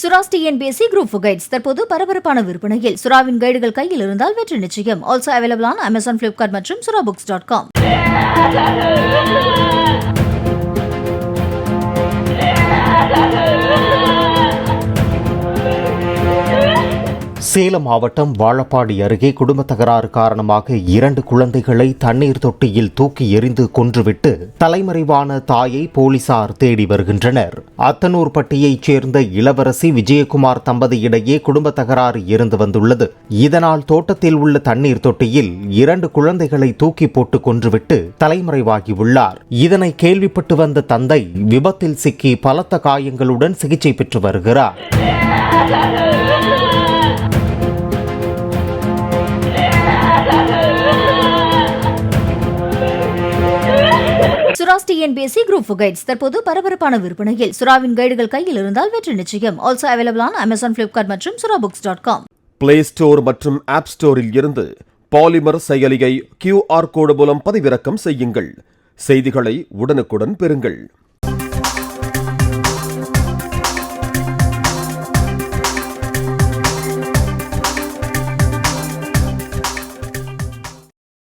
Sura's TNPSC group guides தற்போது பரபரப்பான விற்பனையில். சுராவின் கைடுகள் கையில் இருந்தால் வெற்றி நிச்சயம். Also available on Amazon, Flipkart மற்றும் surabooks.com. சேலம் மாவட்டம் வாழப்பாடி அருகே குடும்ப தகராறு காரணமாக 2 குழந்தைகளை தண்ணீர் தொட்டியில் தூக்கி எறிந்து கொன்றுவிட்டு தலைமறைவான தாயை போலீசார் தேடி வருகின்றனர். அத்தனூர்பட்டியைச் சேர்ந்த இளவரசி விஜயகுமார் தம்பதியிடையே குடும்ப தகராறு இருந்து வந்துள்ளது. இதனால் தோட்டத்தில் உள்ள தண்ணீர் தொட்டியில் 2 குழந்தைகளை தூக்கி போட்டு கொன்றுவிட்டு தலைமறைவாகியுள்ளார். இதனை கேள்விப்பட்டு வந்த தந்தை விபத்தில் சிக்கி பலத்த காயங்களுடன் சிகிச்சை பெற்று வருகிறார். சுராஸ் டிஎன்பிஎஸ்சி குரூப் கைட்ஸ் தற்போது பரபரப்பான விற்பனையில். சுராவின் கைடுகள் கையில் இருந்தால் வெற்றி நிச்சயம். Also available on Amazon, Flipkart மற்றும் surabooks.com. பிளே ஸ்டோர் மற்றும் ஆப் ஸ்டோரில் இருந்து பாலிமர் செயலியை QR கோடு மூலம் பதிவிறக்கம் செய்யுங்கள். செய்திகளை உடனுக்குடன் பெறுங்கள்.